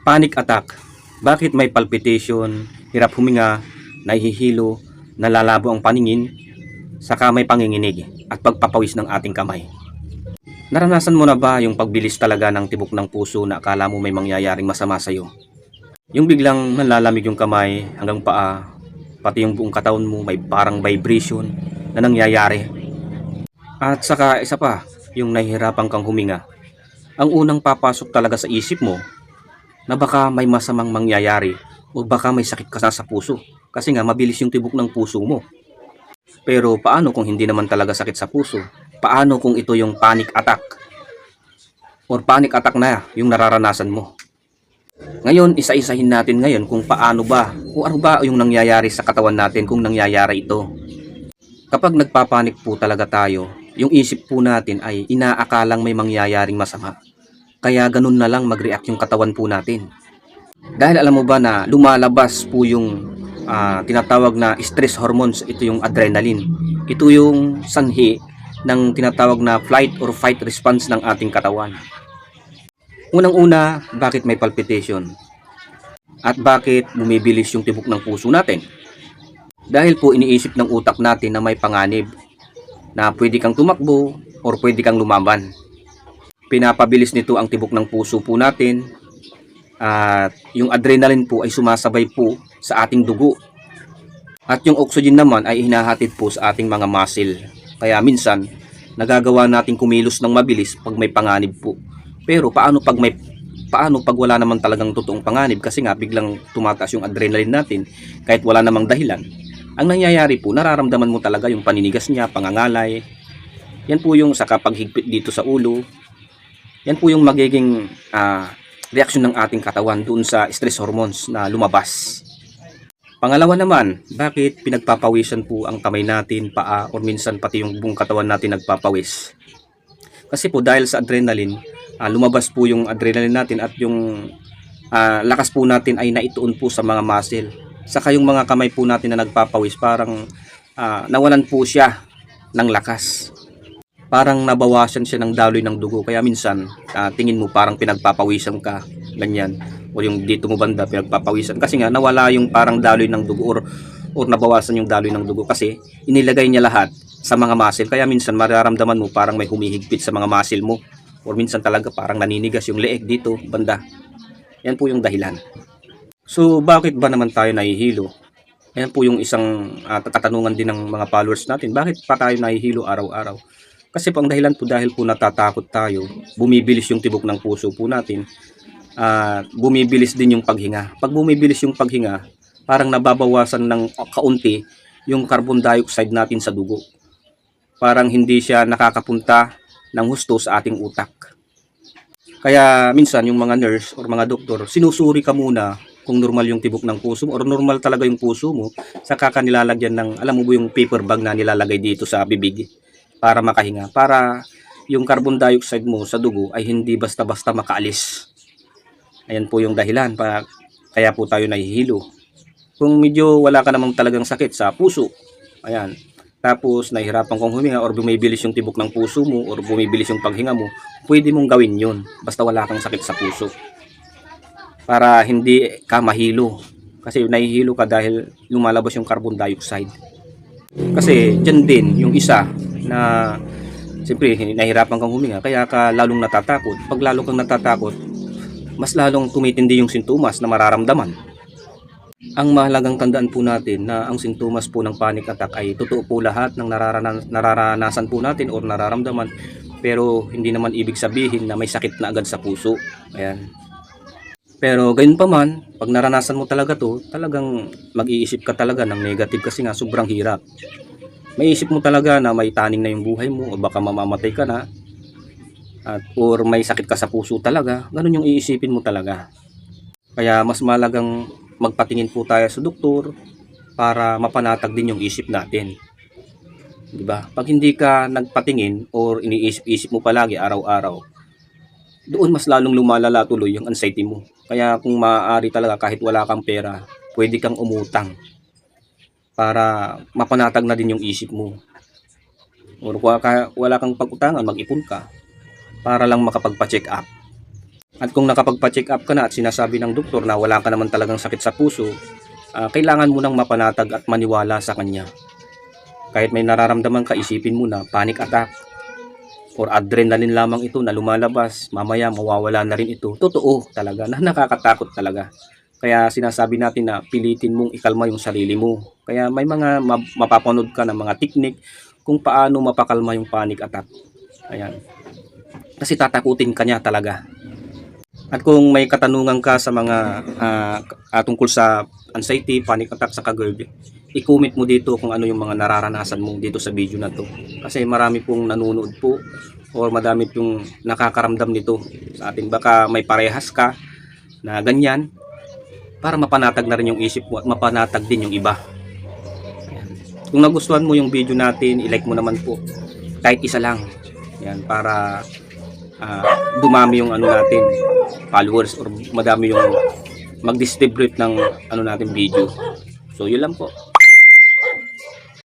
Panic attack. Bakit may palpitation, hirap huminga, nahihilo, nalalabo ang paningin, saka may panginginig at pagpapawis ng ating kamay? Naranasan mo na ba yung pagbilis talaga ng tibok ng puso na akala mo may mangyayaring masama sa'yo? Yung biglang nalalamig yung kamay hanggang paa, pati yung buong katawan mo may parang vibration na nangyayari. At saka isa pa, yung nahihirapan kang huminga. Ang unang papasok talaga sa isip mo na baka may masamang mangyayari o baka may sakit ka sa puso kasi nga mabilis yung tibok ng puso mo. Pero paano kung hindi naman talaga sakit sa puso? Paano kung ito yung panic attack? Or panic attack na yung nararanasan mo? Ngayon, isa-isahin natin ngayon kung paano ba o ano ba yung nangyayari sa katawan natin kung nangyayari ito. Kapag nagpapanik po talaga tayo, yung isip po natin ay inaakalang may mangyayaring masama. Kaya ganun na lang mag-react yung katawan po natin. Dahil alam mo ba na lumalabas po yung tinatawag na stress hormones, ito yung adrenaline. Ito yung sanhi ng tinatawag na flight or fight response ng ating katawan. Unang-una, bakit may palpitation? At bakit bumibilis yung tibok ng puso natin? Dahil po iniisip ng utak natin na may panganib na pwede kang tumakbo or pwede kang lumaban. Pinapabilis nito ang tibok ng puso po natin at yung adrenaline po ay sumasabay po sa ating dugo. At yung oxygen naman ay hinahatid po sa ating mga muscle. Kaya minsan, nagagawa natin kumilos ng mabilis pag may panganib po. Pero paano pag wala naman talagang totoong panganib kasi nga biglang tumataas yung adrenaline natin kahit wala namang dahilan. Ang nangyayari po, nararamdaman mo talaga yung paninigas niya, pangangalay. Yan po yung sa kapaghigpit dito sa ulo. Yan po yung magiging reaksyon ng ating katawan doon sa stress hormones na lumabas. Pangalawa naman, bakit pinagpapawisan po ang kamay natin, paa, or minsan pati yung buong katawan natin nagpapawis? Kasi po dahil sa adrenaline, lumabas po yung adrenaline natin at yung lakas po natin ay naituon po sa mga muscle. Saka yung mga kamay po natin na nagpapawis, parang nawalan po siya ng lakas. Parang nabawasan siya ng daloy ng dugo. Kaya minsan, tingin mo parang pinagpapawisan ka, ganyan. O yung dito mo banda, pinagpapawisan. Kasi nga, nawala yung parang daloy ng dugo or nabawasan yung daloy ng dugo. Kasi inilagay niya lahat sa mga muscle. Kaya minsan, mararamdaman mo parang may humihigpit sa mga muscle mo. Or minsan talaga parang naninigas yung leeg dito, banda. Yan po yung dahilan. So, bakit ba naman tayo nahihilo? Yan po yung isang katanungan din ng mga followers natin. Bakit pa tayo nahihilo araw-araw? Kasi po ang dahilan po dahil po natatakot tayo, bumibilis yung tibok ng puso po natin, bumibilis din yung paghinga. Pag bumibilis yung paghinga, parang nababawasan ng kaunti yung carbon dioxide natin sa dugo. Parang hindi siya nakakapunta ng husto sa ating utak. Kaya minsan yung mga nurse or mga doktor, sinusuri ka muna kung normal yung tibok ng puso mo or normal talaga yung puso mo, saka ka nilalagyan ng, alam mo ba yung paper bag na nilalagay dito sa bibig para makahinga, para yung carbon dioxide mo sa dugo ay hindi basta-basta makaalis. Ayan po yung dahilan kaya po tayo nahihilo. Kung medyo wala ka namang talagang sakit sa puso, ayan, tapos nahihirapan kong huminga or bumibilis yung tibok ng puso mo or bumibilis yung paghinga mo, pwede mong gawin yun basta wala kang sakit sa puso para hindi ka mahilo. Kasi nahihilo ka dahil lumalabas yung carbon dioxide. Kasi dyan din yung isa na siyempre nahihirapan kang huminga kaya ka lalong natatakot. Pag lalo kang natatakot, mas lalong tumitindi yung sintomas na mararamdaman. Ang mahalagang tandaan po natin na ang sintomas po ng panic attack ay totoo po lahat ng nararanasan po natin o nararamdaman, pero hindi naman ibig sabihin na may sakit na agad sa puso. Ayan. Pero gayon pa man, pag naranasan mo talaga to, talagang mag-iisip ka talaga ng negative kasi nga sobrang hirap. May isip mo talaga na may taning na yung buhay mo o baka mamamatay ka na or may sakit ka sa puso talaga. Ganun yung iisipin mo talaga. Kaya mas malagang magpatingin po tayo sa doktor para mapanatag din yung isip natin. Diba? Pag hindi ka nagpatingin or iniisip-isip mo palagi araw-araw, doon mas lalong lumalala tuloy yung anxiety mo. Kaya kung maaari talaga kahit wala kang pera, pwede kang umutang para mapanatag na din yung isip mo. O wala kang pag-utangan, mag-ipon ka para lang makapagpa-check up. At kung nakapagpa-check up ka na at sinasabi ng doktor na wala ka naman talagang sakit sa puso, kailangan mo nang mapanatag at maniwala sa kanya. Kahit may nararamdaman ka, isipin mo na panic attack or adrenaline lamang ito na lumalabas, mamaya mawawala na rin ito. Totoo talaga na nakakatakot talaga. Kaya sinasabi natin na pilitin mong ikalma yung sarili mo. Kaya may mga mapapanood ka ng mga teknik kung paano mapakalma yung panic attack. Ayan. Kasi tatakutin ka niya talaga. At kung may katanungan ka sa mga tungkol sa anxiety, panic attack sa GERD, i-comment mo dito kung ano yung mga nararanasan mo dito sa video na to. Kasi marami pong nanonood po or madami pong nakakaramdam nito sa atin. Baka may parehas ka na ganyan para mapanatag na rin yung isip mo at mapanatag din yung iba. Ayan. Kung nagustuhan mo yung video natin, i-like mo naman po. Kahit isa lang. Ayan, para dumami yung ano natin, followers, or madami yung mag-distribute ng ano natin video. So yun lang po.